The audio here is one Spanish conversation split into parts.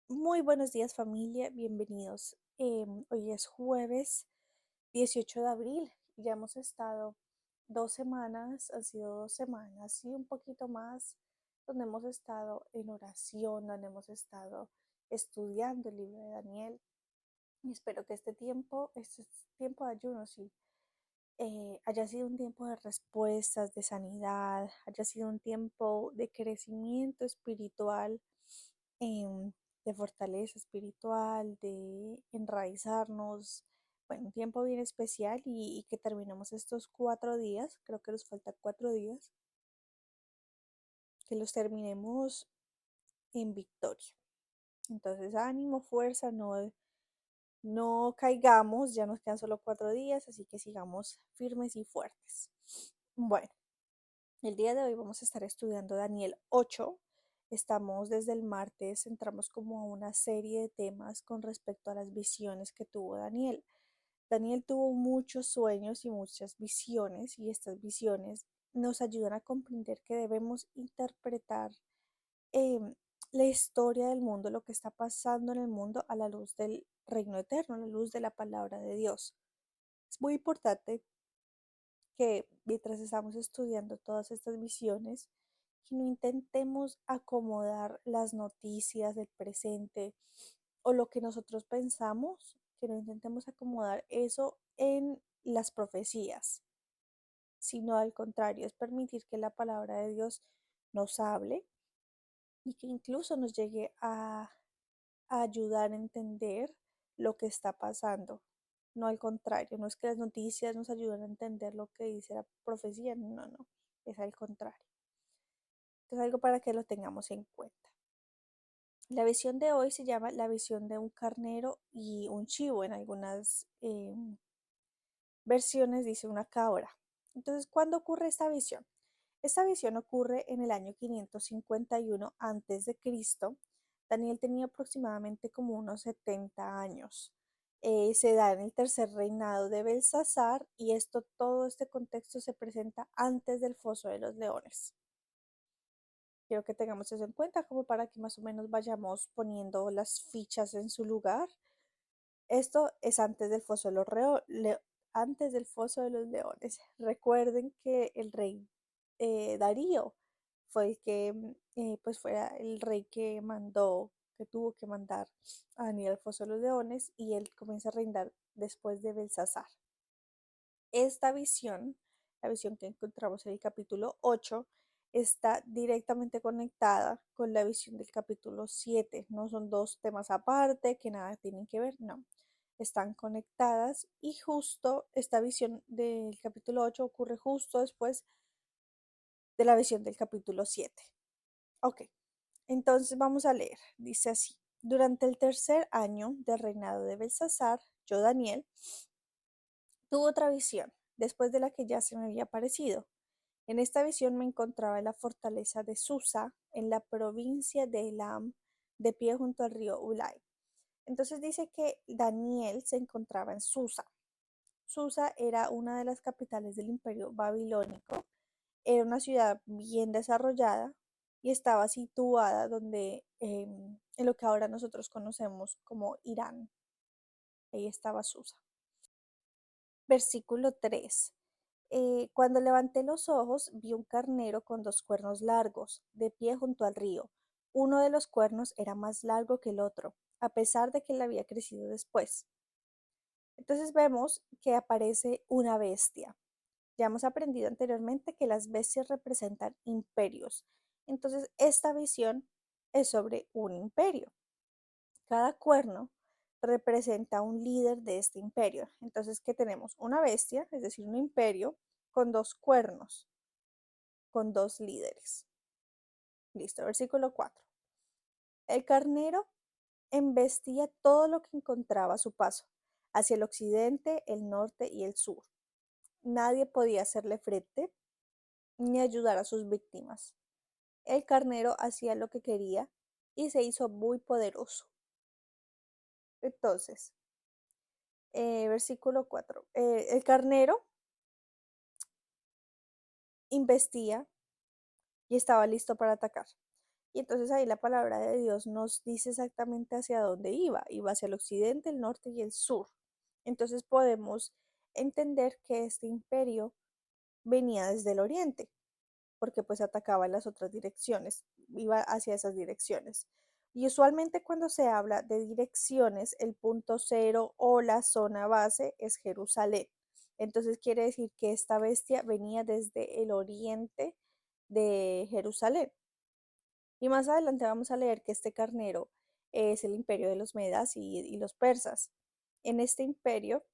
Muy buenos días familia, bienvenidos. Hoy es jueves 18 de abril. Ya hemos estado 2 semanas, han sido 2 semanas y un poquito más, donde hemos estado en oración, donde hemos estado estudiando el libro de Daniel. Y espero que este tiempo de ayuno, sí, haya sido un tiempo de respuestas, de sanidad, haya sido un tiempo de crecimiento espiritual, em, de fortaleza espiritual, de enraizarnos. Bueno, un tiempo bien especial y que terminemos estos 4 días, creo que nos faltan 4 días, que los terminemos en victoria. Entonces, ánimo, fuerza, no caigamos, ya nos quedan solo 4 días, así que sigamos firmes y fuertes. Bueno, el día de hoy vamos a estar estudiando Daniel 8. Estamos desde el martes, entramos como a una serie de temas con respecto a las visiones que tuvo Daniel. Daniel tuvo muchos sueños y muchas visiones, y estas visiones nos ayudan a comprender que debemos interpretar em, la historia del mundo, lo que está pasando en el mundo a la luz del reino eterno, a la luz de la palabra de Dios. Es muy importante que mientras estamos estudiando todas estas visiones, que no intentemos acomodar las noticias del presente o lo que nosotros pensamos, que no intentemos acomodar eso en las profecías, sino al contrario, es permitir que la palabra de Dios nos hable y que incluso nos llegue a ayudar a entender lo que está pasando. No al contrario, no es que las noticias nos ayuden a entender lo que dice la profecía, no, no, es al contrario. Es algo para que lo tengamos en cuenta. La visión de hoy se llama la visión de un carnero y un chivo. En algunas versiones dice una cabra. Entonces, ¿cuándo ocurre esta visión? Esta visión ocurre en el año 551 antes de Cristo. Daniel tenía aproximadamente como unos 70 años. Se da en el tercer reinado de Belsasar, y todo este contexto se presenta antes del foso de los leones. Quiero que tengamos eso en cuenta como para que más o menos vayamos poniendo las fichas en su lugar. Esto es antes del foso de antes del foso de los leones. Recuerden que el rey Darío fue el que, pues fuera el rey que tuvo que mandar a Daniel al foso de los leones, y él comienza a reinar después de Belsasar. Esta visión, la visión que encontramos en el capítulo 8, está directamente conectada con la visión del capítulo 7. No son dos temas aparte que nada tienen que ver, no. Están conectadas, y justo esta visión del capítulo 8 ocurre justo después de la visión del capítulo 7. Ok, entonces vamos a leer. Dice así: durante el tercer año del reinado de Belsasar, yo, Daniel, tuve otra visión, después de la que ya se me había aparecido. En esta visión me encontraba en la fortaleza de Susa, en la provincia de Elam, de pie junto al río Ulai. Entonces dice que Daniel se encontraba en Susa. Susa era una de las capitales del imperio babilónico. Era una ciudad bien desarrollada y estaba situada en lo que ahora nosotros conocemos como Irán. Ahí estaba Susa. Versículo 3. Cuando levanté los ojos, vi un carnero con 2 cuernos largos, de pie junto al río. Uno de los cuernos era más largo que el otro, a pesar de que le había crecido después. Entonces vemos que aparece una bestia. Ya hemos aprendido anteriormente que las bestias representan imperios. Entonces, esta visión es sobre un imperio. Cada cuerno representa un líder de este imperio. Entonces, ¿qué tenemos? Una bestia, es decir, un imperio con 2 cuernos, con 2 líderes. Listo, versículo 4. El carnero embestía todo lo que encontraba a su paso, hacia el occidente, el norte y el sur. Nadie podía hacerle frente ni ayudar a sus víctimas. El carnero hacía lo que quería y se hizo muy poderoso. Entonces, versículo 4. El carnero investía y estaba listo para atacar. Y entonces ahí la palabra de Dios nos dice exactamente hacia dónde iba hacia el occidente, el norte y el sur. Entonces podemos entender que este imperio venía desde el oriente, porque pues atacaba en las otras direcciones, iba hacia esas direcciones. Y usualmente cuando se habla de direcciones, el punto cero o la zona base es Jerusalén. Entonces quiere decir que esta bestia venía desde el oriente de Jerusalén. Y más adelante vamos a leer que este carnero es el imperio de los medas y los persas. En este imperio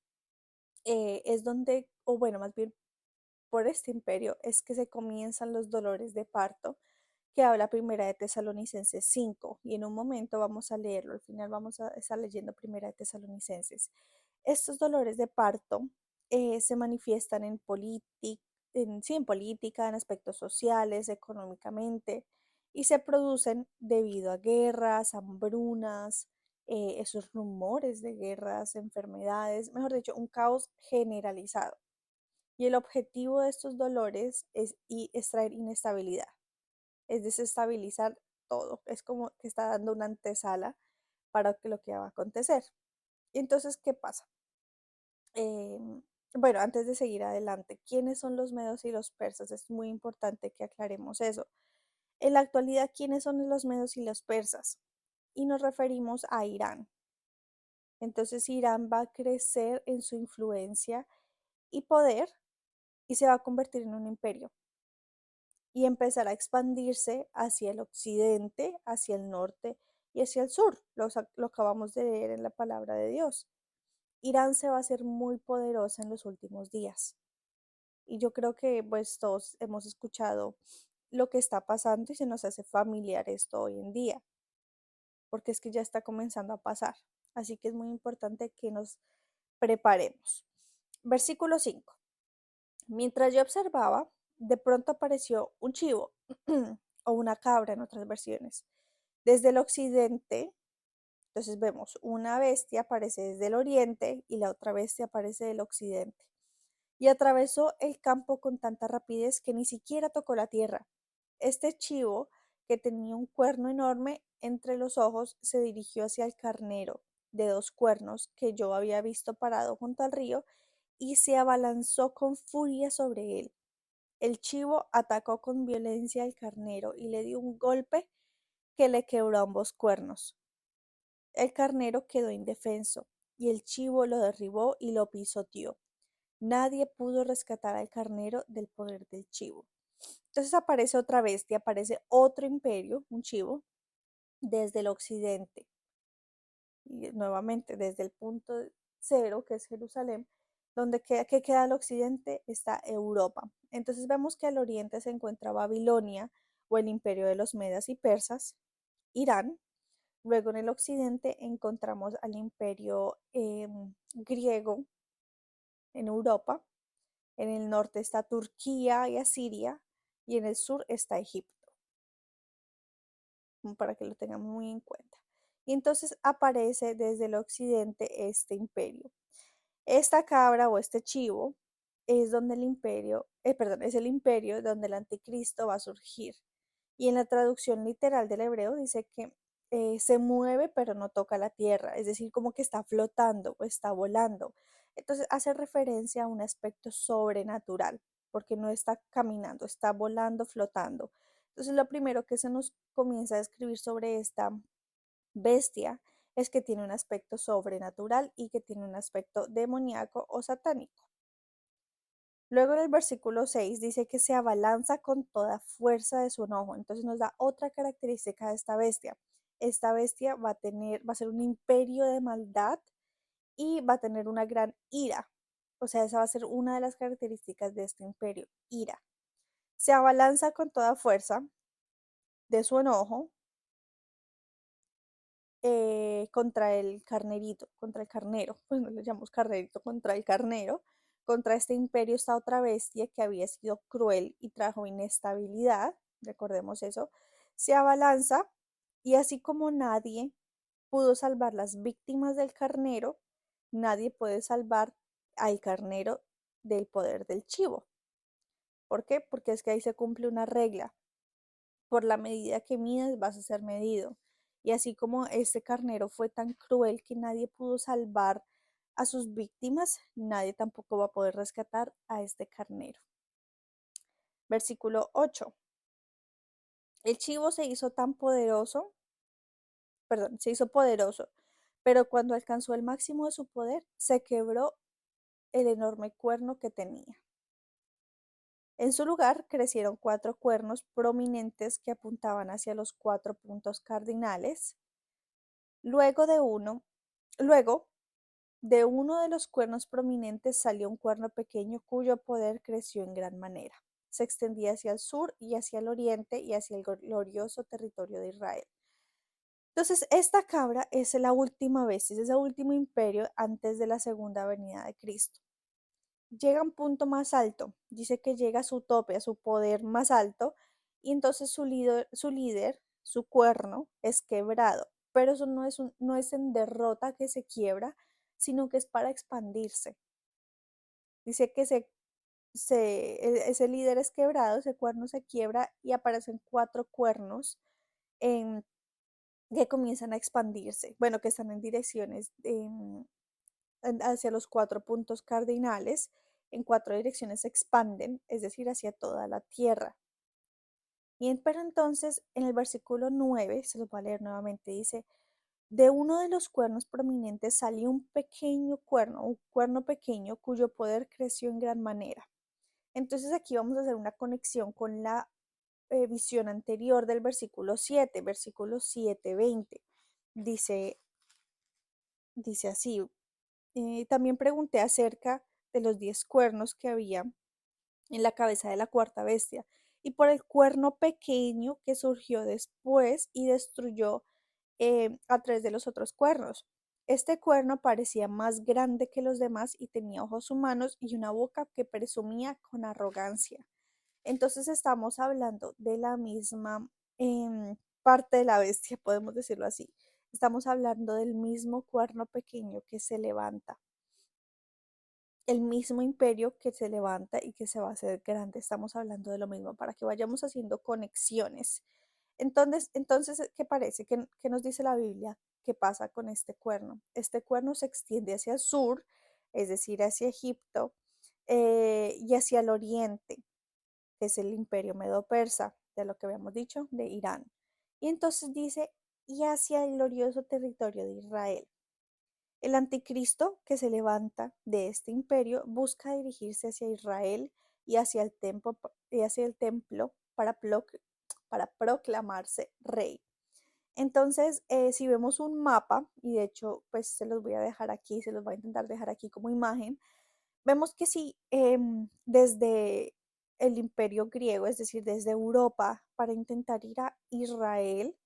es donde, o bueno, más bien por este imperio es que se comienzan los dolores de parto que habla Primera de Tesalonicenses 5 y en un momento vamos a leerlo, al final vamos a estar leyendo Primera de Tesalonicenses. Estos dolores de parto se manifiestan sí, en política, en aspectos sociales, económicamente, y se producen debido a guerras, hambrunas, esos rumores de guerras, enfermedades, mejor dicho, un caos generalizado. Y el objetivo de estos dolores es traer inestabilidad, es desestabilizar todo. Es como que está dando una antesala para lo que va a acontecer. Y entonces, ¿qué pasa? Bueno, antes de seguir adelante, ¿quiénes son los medos y los persas? Es muy importante que aclaremos eso. En la actualidad, ¿quiénes son los medos y los persas? Y nos referimos a Irán. Entonces, Irán va a crecer en su influencia y poder y se va a convertir en un imperio y empezar a expandirse hacia el occidente, hacia el norte y hacia el sur. Lo acabamos de leer en la palabra de Dios. Irán se va a hacer muy poderosa en los últimos días. Y yo creo que pues todos hemos escuchado lo que está pasando y se nos hace familiar esto hoy en día, porque es que ya está comenzando a pasar. Así que es muy importante que nos preparemos. Versículo 5. Mientras yo observaba, de pronto apareció un chivo o una cabra en otras versiones. Desde el occidente, entonces vemos una bestia aparece desde el oriente y la otra bestia aparece del occidente. Y atravesó el campo con tanta rapidez que ni siquiera tocó la tierra. Este chivo, que tenía un cuerno enorme entre los ojos, se dirigió hacia el carnero de dos cuernos que yo había visto parado junto al río y se abalanzó con furia sobre él. El chivo atacó con violencia al carnero y le dio un golpe que le quebró ambos cuernos. El carnero quedó indefenso y el chivo lo derribó y lo pisoteó. Nadie pudo rescatar al carnero del poder del chivo. Entonces aparece otra bestia, aparece otro imperio, un chivo, desde el occidente. Y nuevamente desde el punto cero, que es Jerusalén, donde que queda al occidente está Europa. Entonces vemos que al oriente se encuentra Babilonia o el imperio de los medas y persas, Irán. Luego en el occidente encontramos al imperio griego en Europa. En el norte está Turquía y Asiria y en el sur está Egipto, para que lo tengamos muy en cuenta. Y entonces aparece desde el occidente este imperio. Esta cabra o este chivo es donde el imperio, perdón, es el imperio donde el anticristo va a surgir. Y en la traducción literal del hebreo dice que se mueve pero no toca la tierra, es decir, como que está flotando o está volando. Entonces hace referencia a un aspecto sobrenatural, porque no está caminando, está volando, flotando. Entonces lo primero que se nos comienza a describir sobre esta bestia es que tiene un aspecto sobrenatural y que tiene un aspecto demoníaco o satánico. Luego en el versículo 6 dice que se abalanza con toda fuerza de su enojo. Entonces nos da otra característica de esta bestia. Esta bestia va a ser un imperio de maldad y va a tener una gran ira. O sea, esa va a ser una de las características de este imperio, ira. Se abalanza con toda fuerza de su enojo contra el carnerito, contra el carnero, pues no le llamamos carnerito, contra el carnero, contra este imperio, esta otra bestia que había sido cruel y trajo inestabilidad, recordemos eso, se abalanza y así como nadie pudo salvar las víctimas del carnero, nadie puede salvar al carnero del poder del chivo. ¿Por qué? Porque es que ahí se cumple una regla. por la medida que mides vas a ser medido. Y así como este carnero fue tan cruel que nadie pudo salvar a sus víctimas, nadie tampoco va a poder rescatar a este carnero. Versículo 8. El chivo se hizo poderoso, pero cuando alcanzó el máximo de su poder, se quebró el enorme cuerno que tenía. En su lugar crecieron 4 cuernos prominentes que apuntaban hacia los 4 puntos cardinales. Luego de uno de los cuernos prominentes salió un cuerno pequeño cuyo poder creció en gran manera. Se extendía hacia el sur y hacia el oriente y hacia el glorioso territorio de Israel. Entonces, esta cabra es la última bestia, es el último imperio antes de la segunda venida de Cristo. Llega a un punto más alto, dice que llega a su tope, a su poder más alto, y entonces su cuerno, es quebrado. Pero eso no es en derrota que se quiebra, sino que es para expandirse. Dice que ese líder es quebrado, ese cuerno se quiebra y aparecen 4 cuernos que comienzan a expandirse, bueno, que están en direcciones hacia los 4 puntos cardinales, en 4 direcciones se expanden, es decir, hacia toda la tierra. Pero entonces en el versículo 9, se lo voy a leer nuevamente, dice, de uno de los cuernos prominentes salió un cuerno pequeño cuyo poder creció en gran manera. Entonces aquí vamos a hacer una conexión con la visión anterior del versículo 7:20. Dice, dice así, también pregunté acerca de los 10 cuernos que había en la cabeza de la cuarta bestia y por el cuerno pequeño que surgió después y destruyó a 3 de los otros cuernos. Este cuerno parecía más grande que los demás y tenía ojos humanos y una boca que presumía con arrogancia. Entonces estamos hablando de la misma parte de la bestia, podemos decirlo así. Estamos hablando del mismo cuerno pequeño que se levanta, el mismo imperio que se levanta y que se va a hacer grande. Estamos hablando de lo mismo para que vayamos haciendo conexiones. Entonces, ¿qué parece? ¿Qué nos dice la Biblia? ¿Qué pasa con este cuerno? Este cuerno se extiende hacia el sur, es decir, hacia Egipto, y hacia el oriente, que es el imperio medo-persa, de lo que habíamos dicho, de Irán. Y entonces dice, y hacia el glorioso territorio de Israel. El anticristo que se levanta de este imperio busca dirigirse hacia Israel y hacia el templo para proclamarse rey. Entonces, si vemos un mapa, y de hecho, pues se los voy a dejar aquí, se los voy a intentar dejar aquí como imagen, vemos que si desde el imperio griego, es decir, desde Europa, para intentar ir a Israel,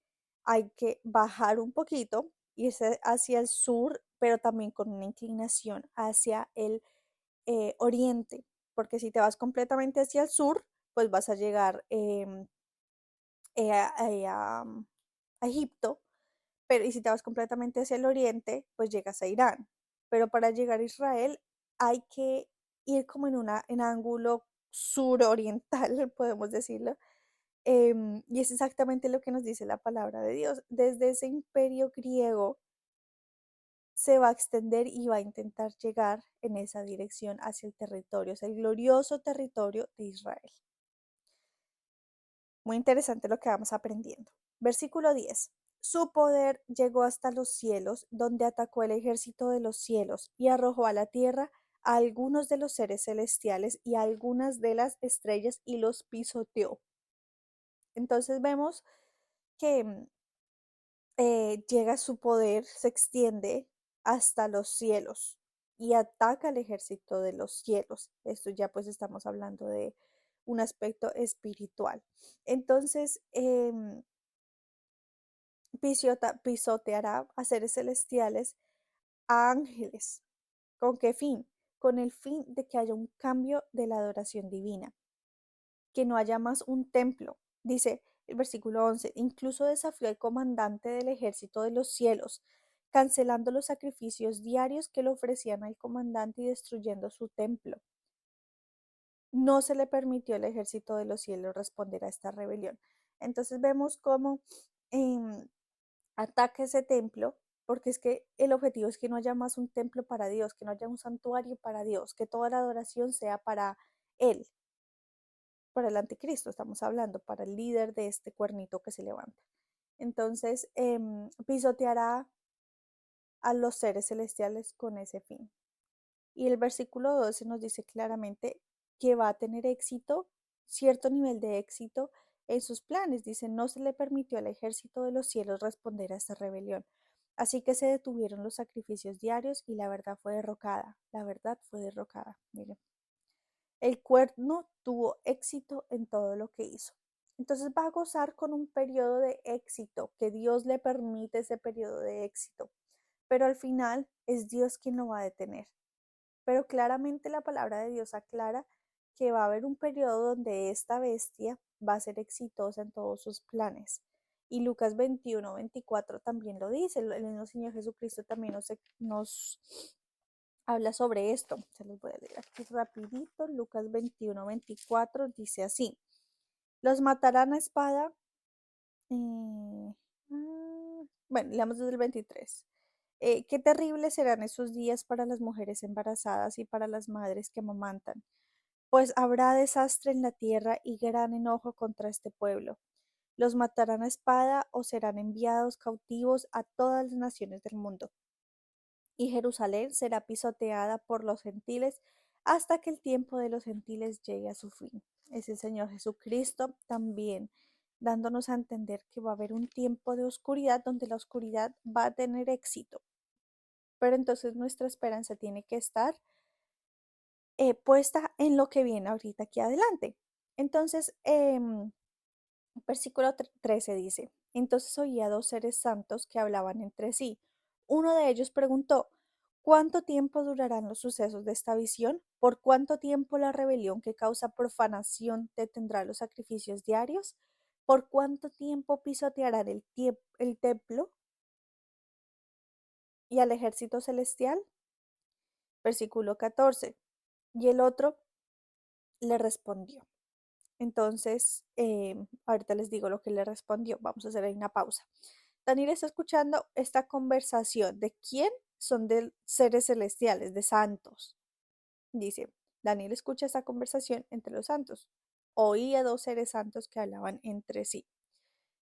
hay que bajar un poquito, irse hacia el sur, pero también con una inclinación hacia el oriente, porque si te vas completamente hacia el sur, pues vas a llegar a Egipto, pero y si te vas completamente hacia el oriente, pues llegas a Irán. Pero para llegar a Israel hay que ir como en ángulo suroriental, podemos decirlo. Y es exactamente lo que nos dice la palabra de Dios. Desde ese imperio griego se va a extender y va a intentar llegar en esa dirección hacia el territorio, es el glorioso territorio de Israel. Muy interesante lo que vamos aprendiendo. Versículo 10. Su poder llegó hasta los cielos, donde atacó el ejército de los cielos y arrojó a la tierra a algunos de los seres celestiales y a algunas de las estrellas y los pisoteó. Entonces vemos que llega su poder, se extiende hasta los cielos y ataca al ejército de los cielos. Esto ya pues estamos hablando de un aspecto espiritual. Entonces, pisoteará a seres celestiales, a ángeles. ¿Con qué fin? Con el fin de que haya un cambio de la adoración divina, que no haya más un templo. Dice el versículo 11, incluso desafió al comandante del ejército de los cielos, cancelando los sacrificios diarios que le ofrecían al comandante y destruyendo su templo. No se le permitió al ejército de los cielos responder a esta rebelión. Entonces vemos cómo ataca ese templo, porque es que el objetivo es que no haya más un templo para Dios, que no haya un santuario para Dios, que toda la adoración sea para Él, para el anticristo, estamos hablando, para el líder de este cuernito que se levanta. Entonces, pisoteará a los seres celestiales con ese fin. Y el versículo 12 nos dice claramente que va a tener éxito, cierto nivel de éxito en sus planes. Dice, no se le permitió al ejército de los cielos responder a esta rebelión. Así que se detuvieron los sacrificios diarios y la verdad fue derrocada. La verdad fue derrocada. Miren, el cuerno tuvo éxito en todo lo que hizo. Entonces va a gozar con un periodo de éxito, que Dios le permite ese periodo de éxito. Pero al final es Dios quien lo va a detener. Pero claramente la palabra de Dios aclara que va a haber un periodo donde esta bestia va a ser exitosa en todos sus planes. Y Lucas 21-24 también lo dice, el mismo Señor Jesucristo también nos habla sobre esto. Se los voy a leer aquí rapidito. Lucas 21-24 dice así, los matarán a espada. Bueno, leamos desde el 23. Qué terribles serán esos días para las mujeres embarazadas y para las madres que amamantan, pues habrá desastre en la tierra y gran enojo contra este pueblo. Los matarán a espada o serán enviados cautivos a todas las naciones del mundo. Y Jerusalén será pisoteada por los gentiles hasta que el tiempo de los gentiles llegue a su fin. Es el Señor Jesucristo también dándonos a entender que va a haber un tiempo de oscuridad donde la oscuridad va a tener éxito. Pero entonces nuestra esperanza tiene que estar puesta en lo que viene ahorita aquí adelante. Entonces, versículo 13 dice, entonces oía dos seres santos que hablaban entre sí. Uno de ellos preguntó, ¿cuánto tiempo durarán los sucesos de esta visión? ¿Por cuánto tiempo la rebelión que causa profanación detendrá los sacrificios diarios? ¿Por cuánto tiempo pisotearán el templo y al ejército celestial? Versículo 14. Y el otro le respondió. Entonces, ahorita les digo lo que le respondió. Vamos a hacer ahí una pausa. Daniel está escuchando esta conversación. ¿De quién? Son de seres celestiales, de santos. Dice, Daniel escucha esta conversación entre los santos. Oía dos seres santos que hablaban entre sí.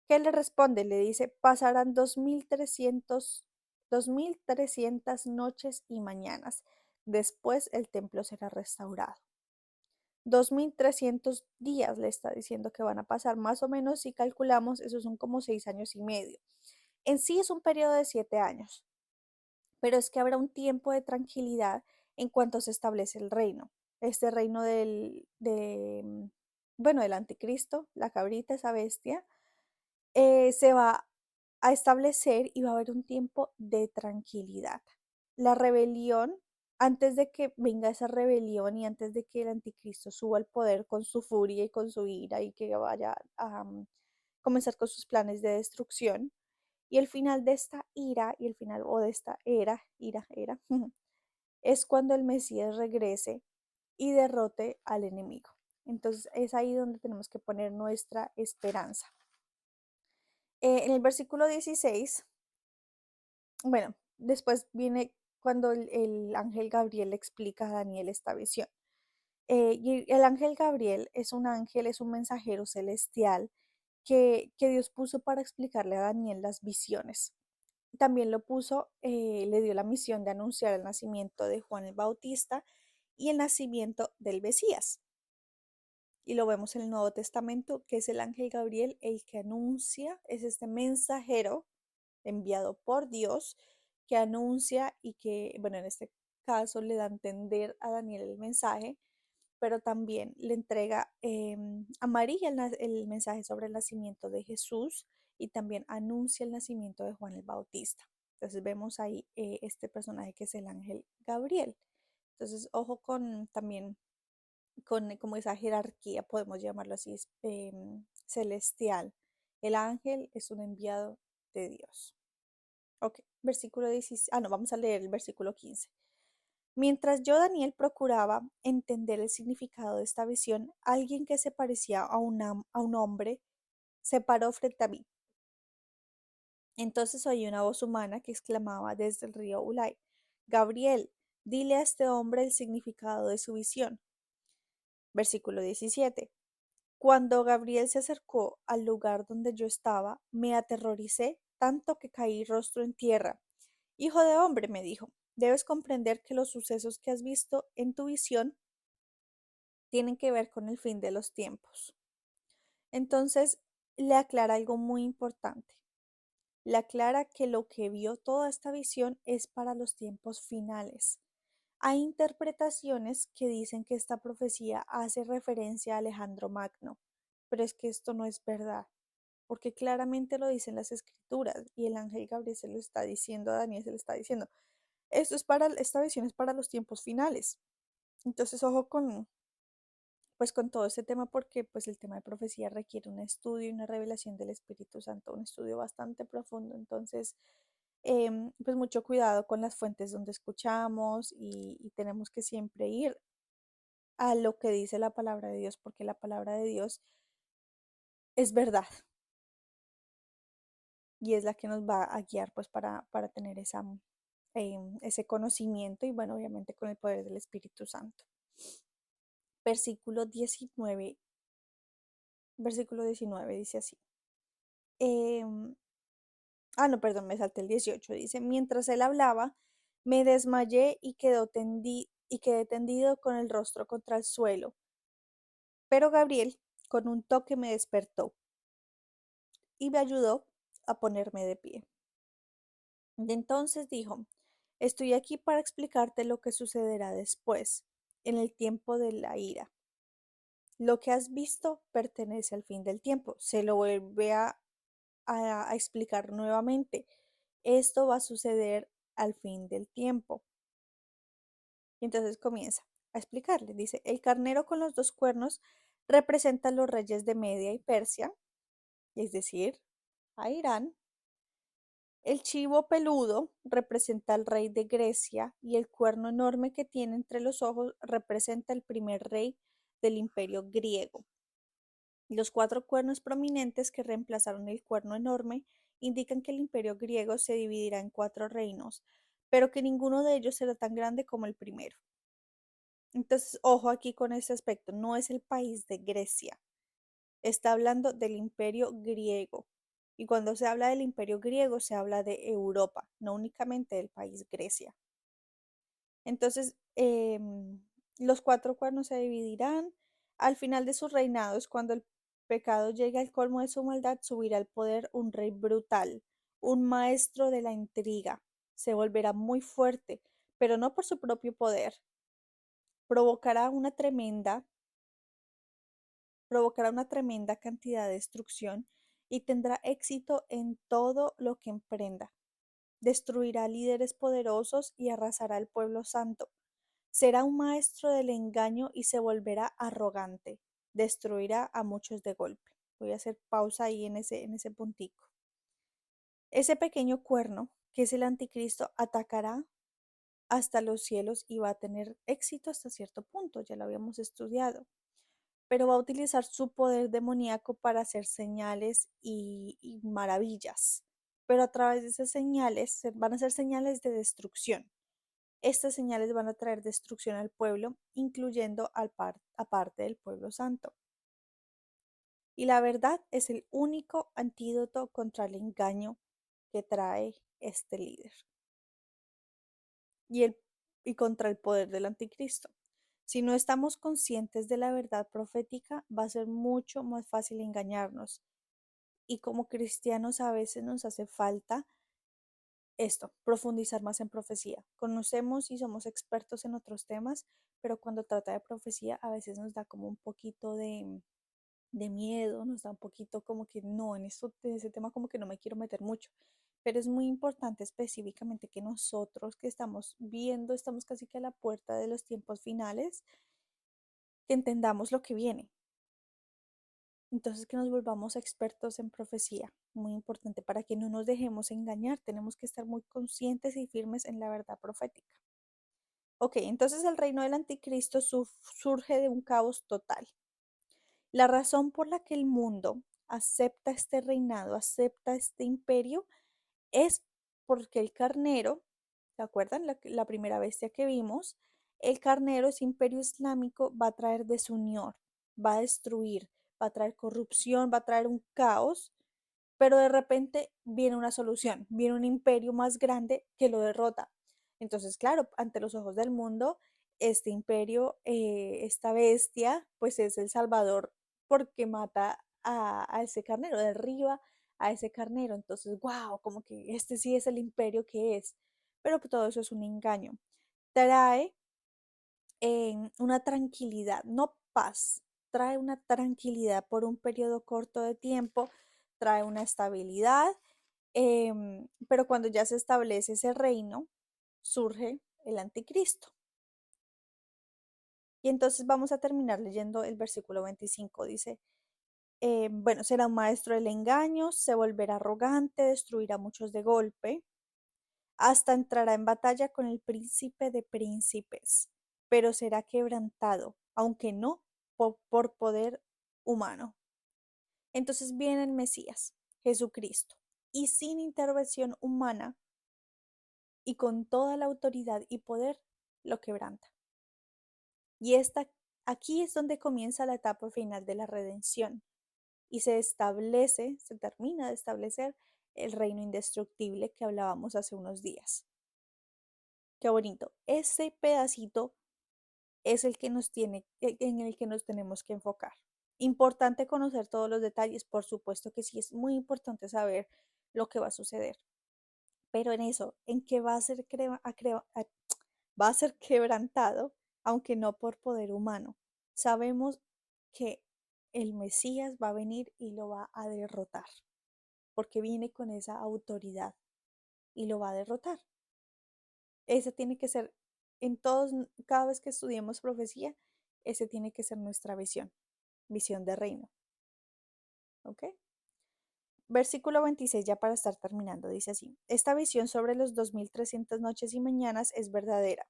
¿Qué le responde? Le dice, pasarán 2300 noches y mañanas. Después el templo será restaurado. 2300 días le está diciendo que van a pasar, más o menos si calculamos, eso son como 6 años y medio. En sí es un periodo de 7 años, pero es que habrá un tiempo de tranquilidad en cuanto se establece el reino. Este reino bueno, del anticristo, la cabrita, esa bestia, se va a establecer y va a haber un tiempo de tranquilidad. La rebelión, antes de que venga esa rebelión y antes de que el anticristo suba al poder con su furia y con su ira y que vaya a comenzar con sus planes de destrucción, y el final de esta ira y el final o de esta era, es cuando el Mesías regrese y derrote al enemigo. Entonces es ahí donde tenemos que poner nuestra esperanza. En el versículo 16, bueno, después viene cuando el ángel Gabriel le explica a Daniel esta visión. Y el ángel Gabriel es un ángel, es un mensajero celestial que Dios puso para explicarle a Daniel las visiones. También lo puso, le dio la misión de anunciar el nacimiento de Juan el Bautista y el nacimiento del Mesías. Y lo vemos en el Nuevo Testamento, que es el ángel Gabriel el que anuncia, es este mensajero enviado por Dios que anuncia y que, bueno, en este caso le da a entender a Daniel el mensaje, pero también le entrega a María el mensaje sobre el nacimiento de Jesús y también anuncia el nacimiento de Juan el Bautista. Entonces vemos ahí este personaje que es el ángel Gabriel. Entonces, ojo con también con como esa jerarquía, podemos llamarlo así, celestial. El ángel es un enviado de Dios. Ok, versículo 16. No, vamos a leer el versículo 15. Mientras yo, Daniel, procuraba entender el significado de esta visión, alguien que se parecía a un hombre se paró frente a mí. Entonces oí una voz humana que exclamaba desde el río Ulai: Gabriel, dile a este hombre el significado de su visión. Versículo 17. Cuando Gabriel se acercó al lugar donde yo estaba, me aterroricé tanto que caí rostro en tierra. Hijo de hombre, me dijo, debes comprender que los sucesos que has visto en tu visión tienen que ver con el fin de los tiempos. Entonces le aclara algo muy importante. Le aclara que lo que vio toda esta visión es para los tiempos finales. Hay interpretaciones que dicen que esta profecía hace referencia a Alejandro Magno, pero es que esto no es verdad, porque claramente lo dicen las escrituras y el ángel Gabriel se lo está diciendo a Daniel, se lo está diciendo. Esta visión es para los tiempos finales. Entonces, ojo con todo este tema, porque pues el tema de profecía requiere un estudio y una revelación del Espíritu Santo, un estudio bastante profundo. Entonces, pues mucho cuidado con las fuentes donde escuchamos y tenemos que siempre ir a lo que dice la palabra de Dios, porque la palabra de Dios es verdad y es la que nos va a guiar pues para tener ese conocimiento y bueno, obviamente con el poder del Espíritu Santo. Versículo 19, versículo 19 dice así. No, perdón, me salté el 18. Dice, mientras él hablaba, me desmayé y quedé tendido con el rostro contra el suelo. Pero Gabriel, con un toque, me despertó y me ayudó a ponerme de pie. De entonces dijo, estoy aquí para explicarte lo que sucederá después, en el tiempo de la ira. Lo que has visto pertenece al fin del tiempo. Se lo vuelve a explicar nuevamente. Esto va a suceder al fin del tiempo. Y entonces comienza a explicarle. Dice, el carnero con los dos cuernos representa a los reyes de Media y Persia, es decir, a Irán. El chivo peludo representa al rey de Grecia y el cuerno enorme que tiene entre los ojos representa el primer rey del imperio griego. Los cuatro cuernos prominentes que reemplazaron el cuerno enorme indican que el imperio griego se dividirá en cuatro reinos, pero que ninguno de ellos será tan grande como el primero. Entonces, ojo aquí con ese aspecto, no es el país de Grecia, está hablando del imperio griego. Y cuando se habla del imperio griego, se habla de Europa, no únicamente del país Grecia. Entonces, los cuatro cuernos se dividirán. Al final de sus reinados, cuando el pecado llegue al colmo de su maldad, subirá al poder un rey brutal, un maestro de la intriga. Se volverá muy fuerte, pero no por su propio poder. Provocará provocará una tremenda cantidad de destrucción y tendrá éxito en todo lo que emprenda. Destruirá líderes poderosos y arrasará al pueblo santo. Será un maestro del engaño y se volverá arrogante. Destruirá a muchos de golpe. Voy a hacer pausa ahí en ese puntico. Ese pequeño cuerno, que es el anticristo, atacará hasta los cielos y va a tener éxito hasta cierto punto, ya lo habíamos estudiado, pero va a utilizar su poder demoníaco para hacer señales y maravillas. Pero a través de esas señales van a ser señales de destrucción. Estas señales van a traer destrucción al pueblo, incluyendo a parte del pueblo santo. Y la verdad es el único antídoto contra el engaño que trae este líder y, el, y contra el poder del anticristo. Si no estamos conscientes de la verdad profética, va a ser mucho más fácil engañarnos. Y como cristianos a veces nos hace falta esto, profundizar más en profecía. Conocemos y somos expertos en otros temas, pero cuando trata de profecía a veces nos da como un poquito de miedo, nos da un poquito como que no, en ese tema como que no me quiero meter mucho. Pero es muy importante específicamente que nosotros que estamos viendo, estamos casi que a la puerta de los tiempos finales, que entendamos lo que viene. Entonces que nos volvamos expertos en profecía, muy importante para que no nos dejemos engañar, tenemos que estar muy conscientes y firmes en la verdad profética. Ok, entonces el reino del anticristo surge de un caos total. La razón por la que el mundo acepta este reinado, acepta este imperio, es porque el carnero, ¿se acuerdan? La primera bestia que vimos, el carnero, ese imperio islámico, va a traer desunión, va a destruir, va a traer corrupción, va a traer un caos, pero de repente viene una solución, viene un imperio más grande que lo derrota. Entonces, claro, ante los ojos del mundo, este imperio, esta bestia, pues es el salvador porque mata a ese carnero, derriba a ese carnero. Entonces, wow, como que este sí es el imperio que es. Pero todo eso es un engaño. Trae una tranquilidad, no paz, trae una tranquilidad por un periodo corto de tiempo, trae una estabilidad, pero cuando ya se establece ese reino, surge el anticristo. Y entonces vamos a terminar leyendo el versículo 25. Dice, bueno, será un maestro del engaño, se volverá arrogante, destruirá a muchos de golpe, hasta entrará en batalla con el príncipe de príncipes, pero será quebrantado, aunque no por poder humano. Entonces viene el Mesías, Jesucristo, y sin intervención humana y con toda la autoridad y poder, lo quebranta. Y aquí es donde comienza la etapa final de la redención y se termina de establecer el reino indestructible que hablábamos hace unos días. Qué bonito. Ese pedacito es el que en el que nos tenemos que enfocar. Importante conocer todos los detalles, por supuesto que sí, es muy importante saber lo que va a suceder. Pero en eso, en que va a ser quebrantado, aunque no por poder humano. Sabemos que el Mesías va a venir y lo va a derrotar, porque viene con esa autoridad y lo va a derrotar. Esa tiene que ser, cada vez que estudiemos profecía, ese tiene que ser nuestra visión de reino. ¿Ok? Versículo 26, ya para estar terminando, dice así: esta visión sobre los 2300 noches y mañanas es verdadera,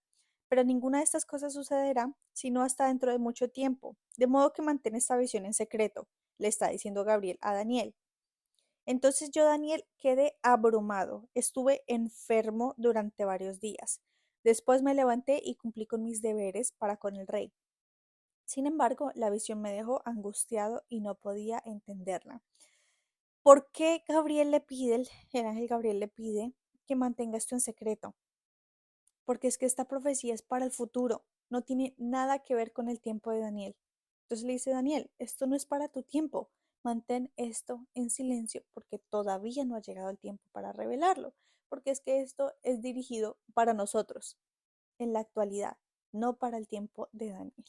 pero ninguna de estas cosas sucederá sino hasta dentro de mucho tiempo, de modo que mantén esta visión en secreto, le está diciendo Gabriel a Daniel. Entonces yo, Daniel, quedé abrumado, estuve enfermo durante varios días. Después me levanté y cumplí con mis deberes para con el rey. Sin embargo, la visión me dejó angustiado y no podía entenderla. ¿Por qué el ángel Gabriel le pide que mantenga esto en secreto? Porque es que esta profecía es para el futuro, no tiene nada que ver con el tiempo de Daniel. Entonces le dice Daniel, esto no es para tu tiempo, mantén esto en silencio porque todavía no ha llegado el tiempo para revelarlo, porque es que esto es dirigido para nosotros en la actualidad, no para el tiempo de Daniel.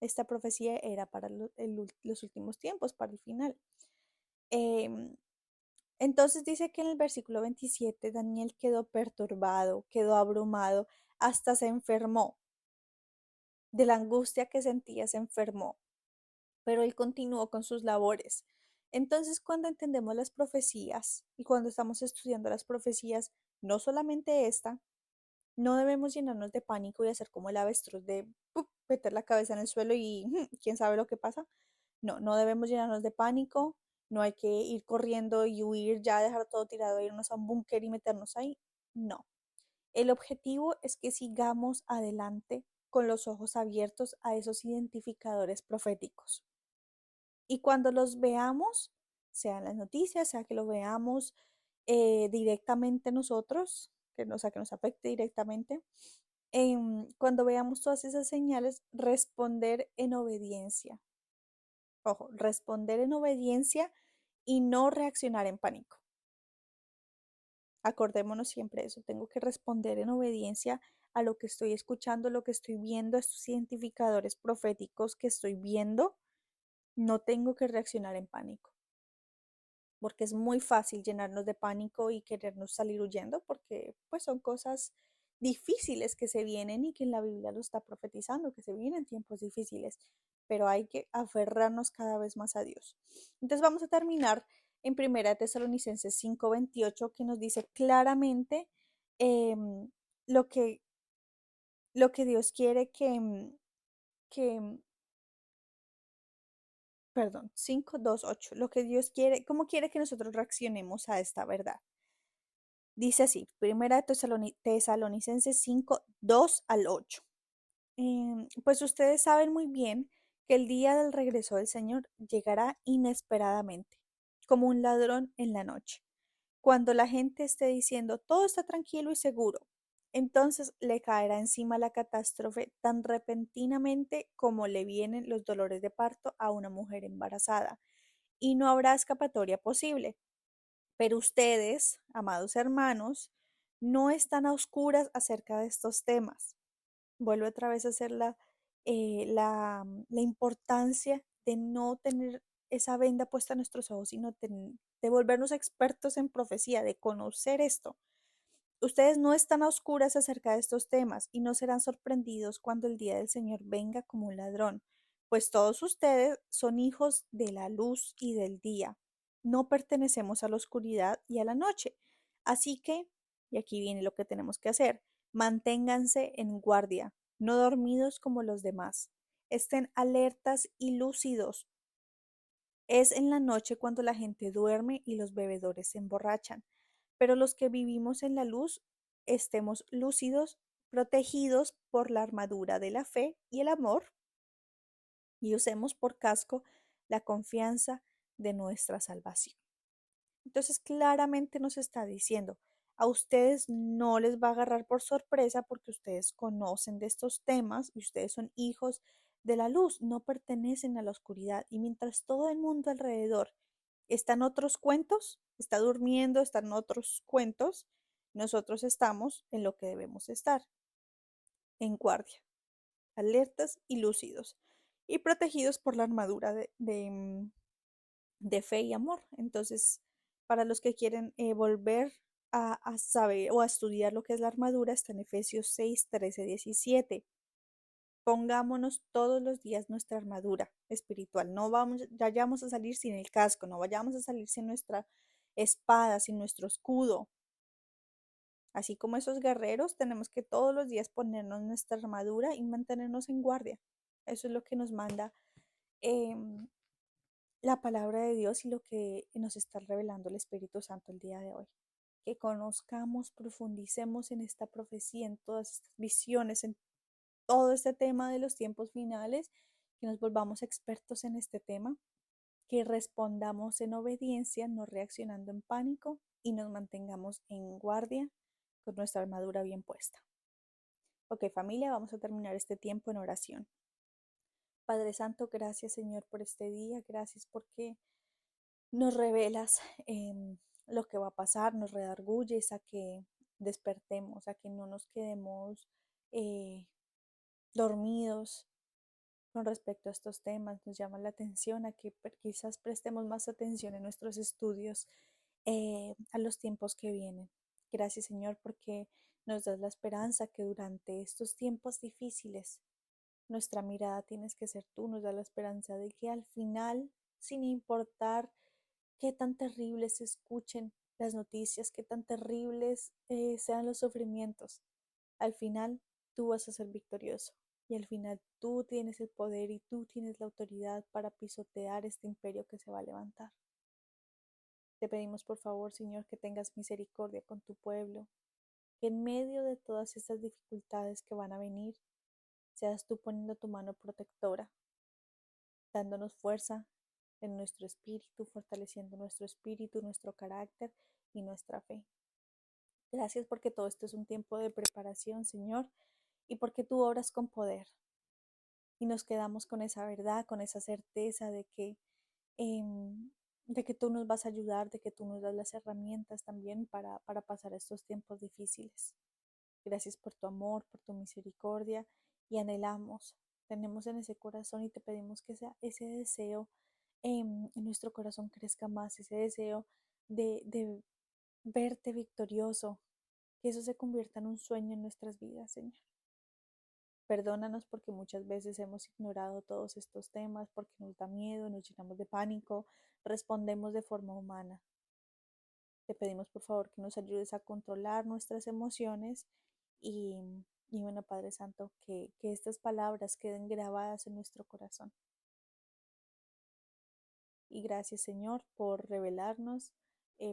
Esta profecía era para los últimos tiempos, para el final. Em, entonces dice que en el versículo 27 Daniel quedó perturbado, quedó abrumado, hasta se enfermó. De la angustia que sentía se enfermó, pero él continuó con sus labores. Entonces, cuando entendemos las profecías y cuando estamos estudiando las profecías, no solamente esta, no debemos llenarnos de pánico y hacer como el avestruz de meter la cabeza en el suelo y quién sabe lo que pasa. No, no debemos llenarnos de pánico, no hay que ir corriendo y huir, ya dejar todo tirado, irnos a un búnker y meternos ahí. No. El objetivo es que sigamos adelante con los ojos abiertos a esos identificadores proféticos. Y cuando los veamos, sea en las noticias, sea que lo veamos directamente nosotros, que nos afecte directamente, cuando veamos todas esas señales, responder en obediencia. Ojo, responder en obediencia y no reaccionar en pánico. Acordémonos siempre de eso, tengo que responder en obediencia a lo que estoy escuchando, lo que estoy viendo, estos identificadores proféticos que estoy viendo. No tengo que reaccionar en pánico, porque es muy fácil llenarnos de pánico y querernos salir huyendo, porque pues son cosas difíciles que se vienen y que en la Biblia lo está profetizando, que se vienen tiempos difíciles, pero hay que aferrarnos cada vez más a Dios. Entonces vamos a terminar en 1 Tesalonicenses 5:28, que nos dice claramente em, lo que, lo que Dios quiere que perdón, 5:2, 8. Lo que Dios quiere, cómo quiere que nosotros reaccionemos a esta verdad. Dice así, Primera de Tesalonicenses 5:2 al 8. Pues ustedes saben muy bien que el día del regreso del Señor llegará inesperadamente, como un ladrón en la noche. Cuando la gente esté diciendo todo está tranquilo y seguro, entonces le caerá encima la catástrofe tan repentinamente como le vienen los dolores de parto a una mujer embarazada, y no habrá escapatoria posible. Pero ustedes, amados hermanos, no están a oscuras acerca de estos temas. Vuelve otra vez a hacer la importancia de no tener esa venda puesta en nuestros ojos, sino de volvernos expertos en profecía, de conocer esto. Ustedes no están a oscuras acerca de estos temas y no serán sorprendidos cuando el día del Señor venga como un ladrón, pues todos ustedes son hijos de la luz y del día. No pertenecemos a la oscuridad y a la noche. Así que, y aquí viene lo que tenemos que hacer, manténganse en guardia, no dormidos como los demás. Estén alertas y lúcidos. Es en la noche cuando la gente duerme y los bebedores se emborrachan, pero los que vivimos en la luz estemos lúcidos, protegidos por la armadura de la fe y el amor, y usemos por casco la confianza de nuestra salvación. Entonces claramente nos está diciendo, a ustedes no les va a agarrar por sorpresa porque ustedes conocen de estos temas y ustedes son hijos de la luz, no pertenecen a la oscuridad. Y mientras todo el mundo alrededor está en otros cuentos, está durmiendo, está en otros cuentos, nosotros estamos en lo que debemos estar, en guardia, alertas y lúcidos, y protegidos por la armadura de fe y amor. Entonces, para los que quieren volver a saber o a estudiar lo que es la armadura, está en Efesios 6, 13, 17. Pongámonos todos los días nuestra armadura espiritual. No vayamos a salir sin el casco, no vayamos a salir sin nuestra espada, sin nuestro escudo. Así como esos guerreros, tenemos que todos los días ponernos nuestra armadura y mantenernos en guardia. Eso es lo que nos manda em, la palabra de Dios y lo que nos está revelando el Espíritu Santo el día de hoy. Que conozcamos, profundicemos en esta profecía, en todas estas visiones, en todo este tema de los tiempos finales, que nos volvamos expertos en este tema, que respondamos en obediencia, no reaccionando en pánico y nos mantengamos en guardia con nuestra armadura bien puesta. Ok, familia, vamos a terminar este tiempo en oración. Padre Santo, gracias Señor por este día, gracias porque nos revelas lo que va a pasar, nos redarguyes a que despertemos, a que no nos quedemos eh, dormidos con respecto a estos temas. Nos llama la atención a que quizás prestemos más atención en nuestros estudios a los tiempos que vienen. Gracias Señor porque nos das la esperanza que durante estos tiempos difíciles nuestra mirada tienes que ser tú, nos da la esperanza de que al final, sin importar qué tan terribles se escuchen las noticias, qué tan terribles sean los sufrimientos, al final tú vas a ser victorioso y al final tú tienes el poder y tú tienes la autoridad para pisotear este imperio que se va a levantar. Te pedimos por favor, Señor, que tengas misericordia con tu pueblo, que en medio de todas estas dificultades que van a venir, seas tú poniendo tu mano protectora, dándonos fuerza en nuestro espíritu, fortaleciendo nuestro espíritu, nuestro carácter y nuestra fe. Gracias porque todo esto es un tiempo de preparación, Señor, y porque tú obras con poder. Y nos quedamos con esa verdad, con esa certeza de que tú nos vas a ayudar, de que tú nos das las herramientas también para pasar estos tiempos difíciles. Gracias por tu amor, por tu misericordia y anhelamos, tenemos en ese corazón y te pedimos que sea ese deseo en nuestro corazón crezca más, ese deseo de verte victorioso, que eso se convierta en un sueño en nuestras vidas, Señor. Perdónanos porque muchas veces hemos ignorado todos estos temas, porque nos da miedo, nos llenamos de pánico, respondemos de forma humana. Te pedimos por favor que nos ayudes a controlar nuestras emociones y bueno, Padre Santo, que estas palabras queden grabadas en nuestro corazón. Y gracias, Señor, por revelarnos,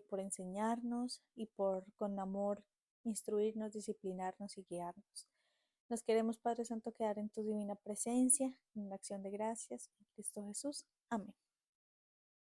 por enseñarnos y por con amor instruirnos, disciplinarnos y guiarnos. Nos queremos, Padre Santo, quedar en tu divina presencia, en la acción de gracias, en Cristo Jesús. Amén.